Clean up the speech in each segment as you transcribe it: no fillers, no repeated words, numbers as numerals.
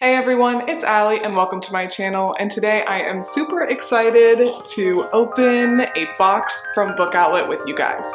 Hey everyone, it's Allie and welcome to my channel, and today I am super excited to open a box from Book Outlet with you guys.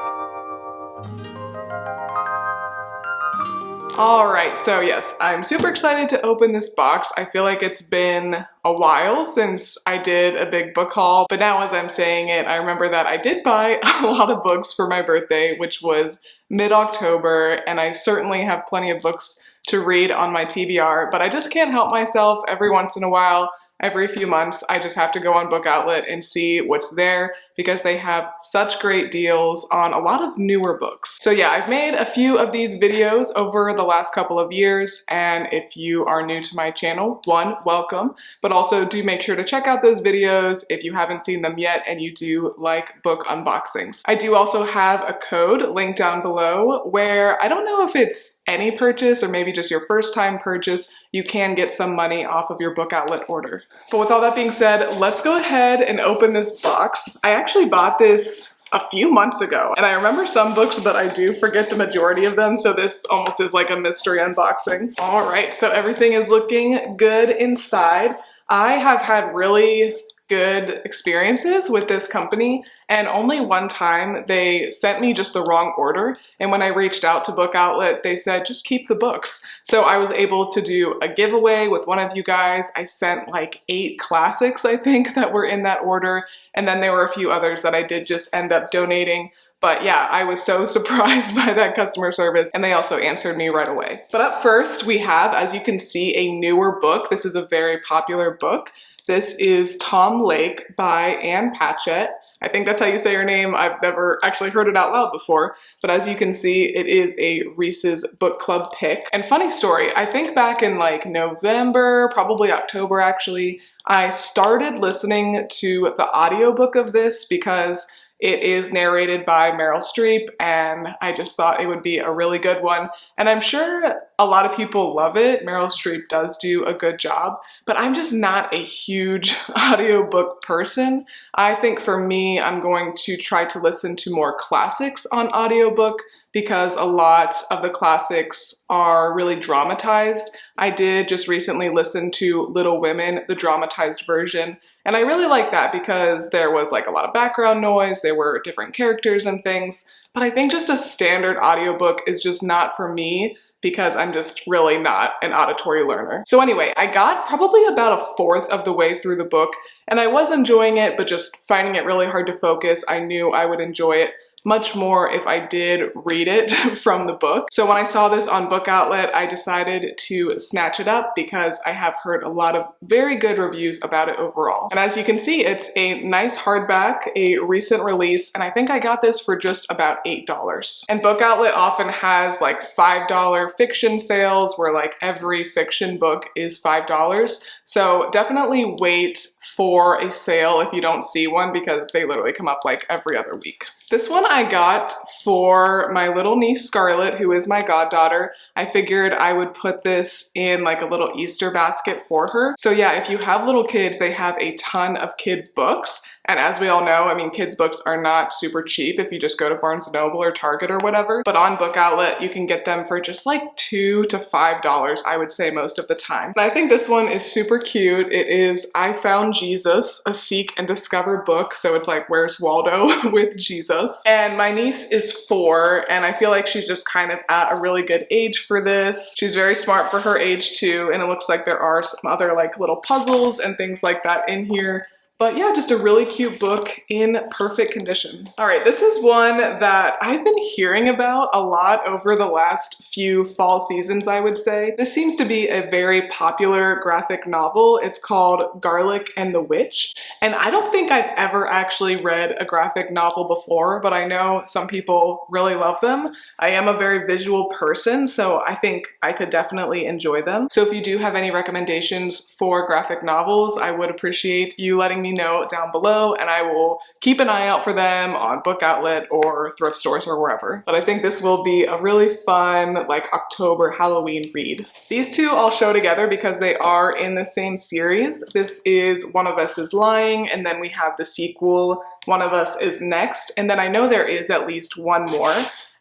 Alright, so yes, I'm super excited to open this box. I feel like it's been a while since I did a big book haul, but now as I'm saying it, I remember that I did buy a lot of books for my birthday, which was mid-October, and I certainly have plenty of books to read on my TBR, but I just can't help myself. Every once in a while, every few months, I just have to go on Book Outlet and see what's there because they have such great deals on a lot of newer books. So yeah, I've made a few of these videos over the last couple of years, and if you are new to my channel, one, welcome, but also do make sure to check out those videos if you haven't seen them yet and you do like book unboxings. I do also have a code linked down below where I don't know if it's any purchase or maybe just your first time purchase, you can get some money off of your Book Outlet order. But with all that being said, let's go ahead and open this box. I actually bought this a few months ago, and I remember some books, but I do forget the majority of them, so this almost is like a mystery unboxing. All right, so everything is looking good inside. I have had really good experiences with this company, and only one time they sent me just the wrong order, and when I reached out to Book Outlet they said just keep the books. So I was able to do a giveaway with one of you guys. I sent like 8 classics I think that were in that order, and then there were a few others that I did just end up donating. But yeah, I was so surprised by that customer service, and they also answered me right away. But up first we have, as you can see, a newer book. This is a very popular book. This is Tom Lake by Ann Patchett. I think that's how you say her name. I've never actually heard it out loud before, but as you can see, it is a Reese's Book Club pick. And funny story, I think back in like November, probably October actually, I started listening to the audiobook of this because it is narrated by Meryl Streep, and I just thought it would be a really good one. And I'm sure a lot of people love it. Meryl Streep does do a good job, but I'm just not a huge audiobook person. I think for me, I'm going to try to listen to more classics on audiobook because a lot of the classics are really dramatized. I did just recently listen to Little Women, the dramatized version, and I really like that because there was like a lot of background noise, there were different characters and things, but I think just a standard audiobook is just not for me because I'm just really not an auditory learner. So anyway, I got probably about a fourth of the way through the book, and I was enjoying it, but just finding it really hard to focus. I knew I would enjoy it much more if I did read it from the book. So when I saw this on Book Outlet, I decided to snatch it up because I have heard a lot of very good reviews about it overall. And as you can see, it's a nice hardback, a recent release, and I think I got this for just about $8. And Book Outlet often has like $5 fiction sales where like every fiction book is $5. So definitely wait for a sale if you don't see one because they literally come up like every other week. This one I got for my little niece Scarlett, who is my goddaughter. I figured I would put this in like a little Easter basket for her. So yeah, if you have little kids, they have a ton of kids books. And as we all know, I mean, kids books are not super cheap if you just go to Barnes & Noble or Target or whatever. But on Book Outlet, you can get them for just like $2 to $5, I would say most of the time. And I think this one is super cute. It is I Found Jesus, a Seek and Discover book. So it's like, where's Waldo with Jesus? And my niece is 4, and I feel like she's just kind of at a really good age for this. She's very smart for her age too, and it looks like there are some other like little puzzles and things like that in here. But yeah, just a really cute book in perfect condition. All right, this is one that I've been hearing about a lot over the last few fall seasons, I would say. This seems to be a very popular graphic novel. It's called Garlic and the Witch. And I don't think I've ever actually read a graphic novel before, but I know some people really love them. I am a very visual person, so I think I could definitely enjoy them. So if you do have any recommendations for graphic novels, I would appreciate you letting me know down below, and I will keep an eye out for them on Book Outlet or thrift stores or wherever. But I think this will be a really fun like October Halloween read. These two I'll show together because they are in the same series. This is One of Us is Lying, and then we have the sequel, One of Us is Next, and then I know there is at least one more.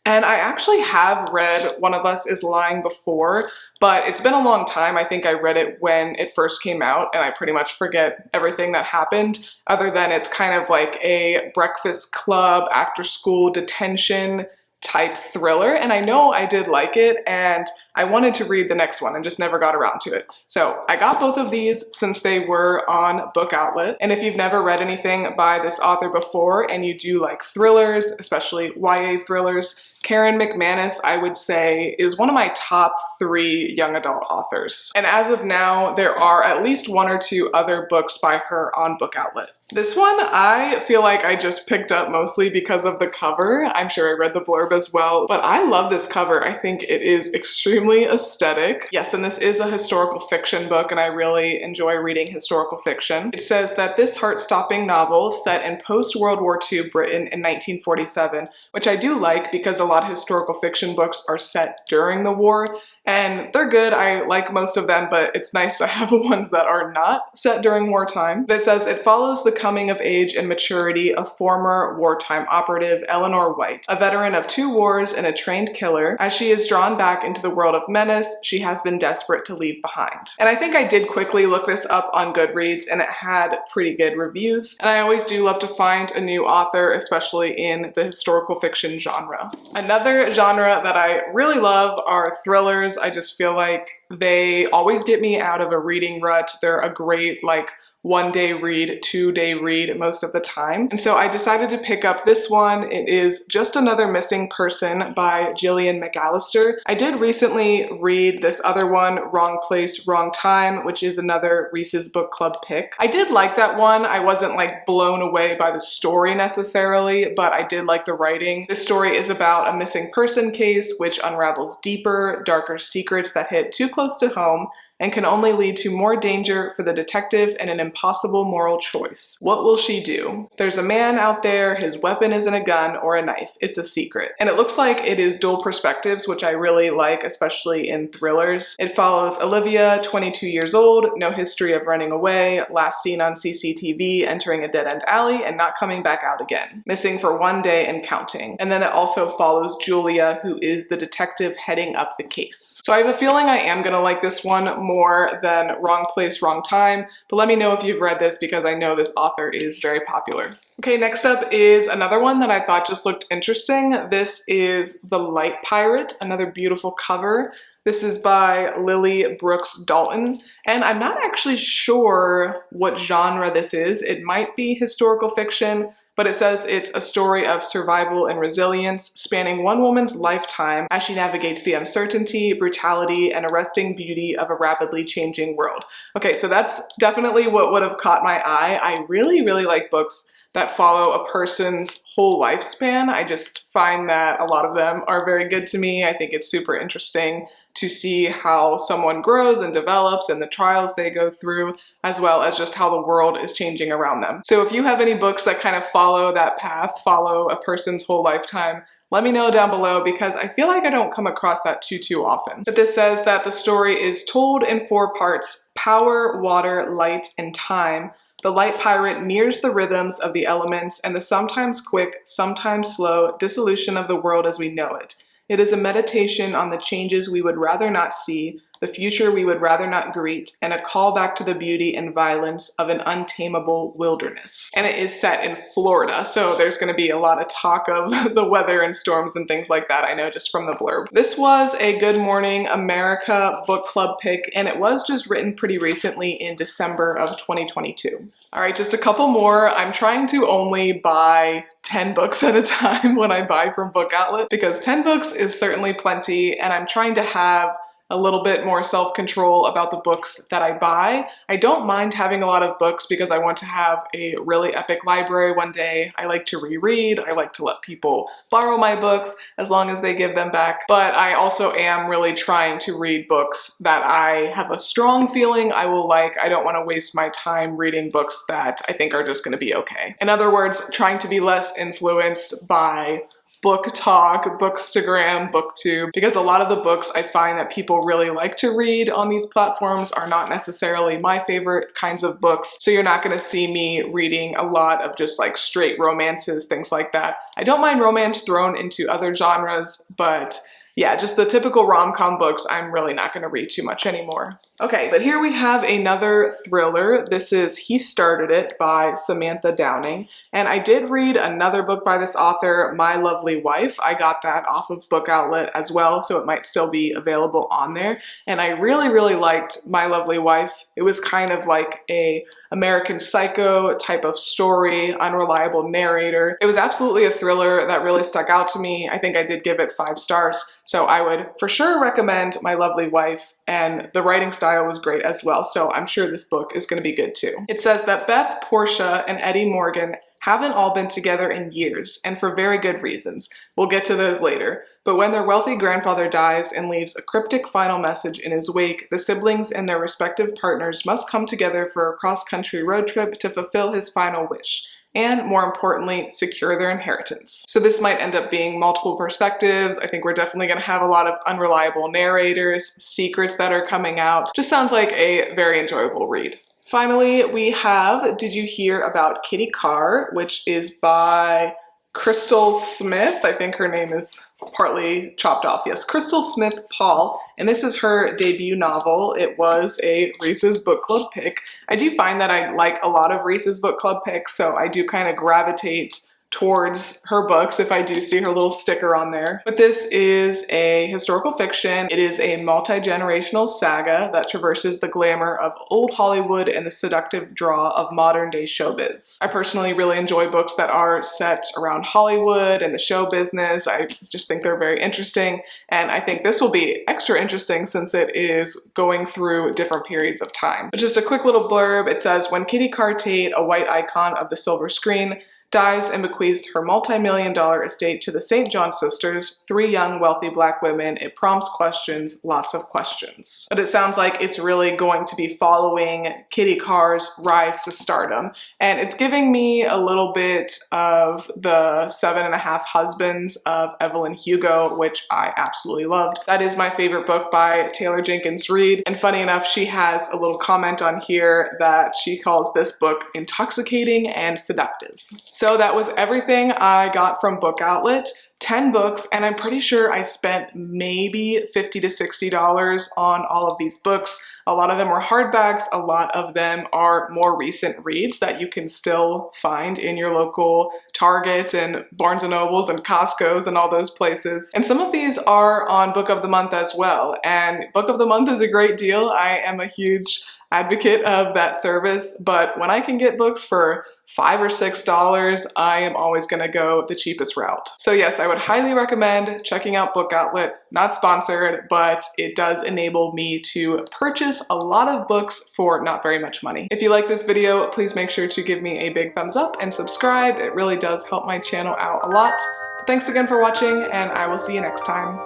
And I actually have read One of Us is Lying before, but it's been a long time. I think I read it when it first came out, and I pretty much forget everything that happened, other than it's kind of like a breakfast club, after school detention type thriller, and I know I did like it, and I wanted to read the next one and just never got around to it. So I got both of these since they were on Book Outlet, and if you've never read anything by this author before and you do like thrillers, especially YA thrillers, Karen McManus, I would say, is one of my top 3 young adult authors. And as of now, there are at least 1 or 2 other books by her on Book Outlet. This one, I feel like I just picked up mostly because of the cover. I'm sure I read the blurb as well, but I love this cover. I think it is extremely aesthetic. Yes, and this is a historical fiction book, and I really enjoy reading historical fiction. It says that this heart-stopping novel set in post-World War II Britain in 1947, which I do like because a lot of historical fiction books are set during the war, and they're good. I like most of them, but it's nice to have ones that are not set during wartime. That says it follows the coming of age and maturity of former wartime operative Eleanor White, a veteran of 2 wars and a trained killer. As she is drawn back into the world of menace she has been desperate to leave behind. And I think I did quickly look this up on Goodreads, and it had pretty good reviews. And I always do love to find a new author, especially in the historical fiction genre. Another genre that I really love are thrillers. I just feel like they always get me out of a reading rut. They're a great, like, 1-day read, 2-day read most of the time. And so I decided to pick up this one. It is Just Another Missing Person by Gillian McAllister. I did recently read this other one, Wrong Place, Wrong Time, which is another Reese's Book Club pick. I did like that one. I wasn't like blown away by the story necessarily, but I did like the writing. This story is about a missing person case which unravels deeper, darker secrets that hit too close to home and can only lead to more danger for the detective and an impossible moral choice. What will she do? There's a man out there, his weapon isn't a gun or a knife, it's a secret. And it looks like it is dual perspectives, which I really like, especially in thrillers. It follows Olivia, 22 years old, no history of running away, last seen on CCTV entering a dead-end alley and not coming back out again, missing for 1 day and counting. And then it also follows Julia, who is the detective heading up the case. So I have a feeling I am gonna like this one more than Wrong Place, Wrong Time, but let me know if you've read this because I know this author is very popular. Okay, next up is another one that I thought just looked interesting. This is The Light Pirate, another beautiful cover. This is by Lily Brooks Dalton, and I'm not actually sure what genre this is. It might be historical fiction, but it says it's a story of survival and resilience spanning one woman's lifetime as she navigates the uncertainty, brutality, and arresting beauty of a rapidly changing world. Okay, so that's definitely what would have caught my eye. I really like books that follow a person's whole lifespan. I just find that a lot of them are very good to me. I think it's super interesting to see how someone grows and develops and the trials they go through, as well as just how the world is changing around them. So if you have any books that kind of follow that path, follow a person's whole lifetime, let me know down below because I feel like I don't come across that too often. But this says that the story is told in 4 parts: power, water, light, and time. The light pirate mirrors the rhythms of the elements and the sometimes quick, sometimes slow dissolution of the world as we know it. It is a meditation on the changes we would rather not see, the future we would rather not greet, and a call back to the beauty and violence of an untamable wilderness. And it is set in Florida, so there's going to be a lot of talk of the weather and storms and things like that, I know just from the blurb. This was a Good Morning America book club pick, and it was just written pretty recently in December of 2022. All right, just a couple more. I'm trying to only buy 10 books at a time when I buy from Book Outlet because 10 books is certainly plenty, and I'm trying to have a little bit more self-control about the books that I buy. I don't mind having a lot of books because I want to have a really epic library one day. I like to reread. I like to let people borrow my books as long as they give them back. But I also am really trying to read books that I have a strong feeling I will like. I don't want to waste my time reading books that I think are just going to be okay. In other words, trying to be less influenced by book talk, bookstagram, booktube, because a lot of the books I find that people really like to read on these platforms are not necessarily my favorite kinds of books. So you're not going to see me reading a lot of just like straight romances, things like that. I don't mind romance thrown into other genres, but yeah, just the typical rom-com books I'm really not going to read too much anymore. Okay, but here we have another thriller. This is He Started It by Samantha Downing. And I did read another book by this author, My Lovely Wife. I got that off of Book Outlet as well, so it might still be available on there. And I really, really liked My Lovely Wife. It was kind of like a American Psycho type of story, unreliable narrator. It was absolutely a thriller that really stuck out to me. I think I did give it 5 stars. So I would for sure recommend My Lovely Wife, and the writing style was great as well, so I'm sure this book is going to be good too. It says that Beth, Portia, and Eddie Morgan haven't all been together in years, and for very good reasons. We'll get to those later. But when their wealthy grandfather dies and leaves a cryptic final message in his wake, the siblings and their respective partners must come together for a cross-country road trip to fulfill his final wish, and more importantly, secure their inheritance. So this might end up being multiple perspectives. I think we're definitely going to have a lot of unreliable narrators, secrets that are coming out. Just sounds like a very enjoyable read. Finally, we have Did You Hear About Kitty Carr, which is by Crystal Smith. I think her name is partly chopped off. Yes, Crystal Smith Paul. And this is her debut novel. It was a Reese's Book Club pick. I do find that I like a lot of Reese's Book Club picks, so I do kind of gravitate towards her books if I do see her little sticker on there. But this is a historical fiction. It is a multi-generational saga that traverses the glamour of old Hollywood and the seductive draw of modern day showbiz. I personally really enjoy books that are set around Hollywood and the show business. I just think they're very interesting, and I think this will be extra interesting since it is going through different periods of time. But just a quick little blurb. It says, when Kitty Carr Tate, a white icon of the silver screen, dies and bequeaths her multi-million-dollar estate to the St. John sisters, 3 young wealthy black women, it prompts questions, lots of questions. But it sounds like it's really going to be following Kitty Carr's rise to stardom. And it's giving me a little bit of the 7.5 Husbands of Evelyn Hugo, which I absolutely loved. That is my favorite book by Taylor Jenkins Reid. And funny enough, she has a little comment on here that she calls this book intoxicating and seductive. So that was everything I got from Book Outlet. 10 books, and I'm pretty sure I spent maybe $50 to $60 on all of these books. A lot of them were hardbacks, a lot of them are more recent reads that you can still find in your local Targets and Barnes & Nobles and Costco's and all those places. And some of these are on Book of the Month as well, and Book of the Month is a great deal. I am a huge advocate of that service, but when I can get books for $5 or $6, I am always gonna go the cheapest route. So yes, I would highly recommend checking out Book Outlet. Not sponsored, but it does enable me to purchase a lot of books for not very much money. If you like this video, please make sure to give me a big thumbs up and subscribe. It really does help my channel out a lot. But thanks again for watching, and I will see you next time.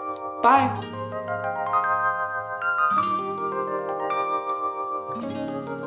Bye!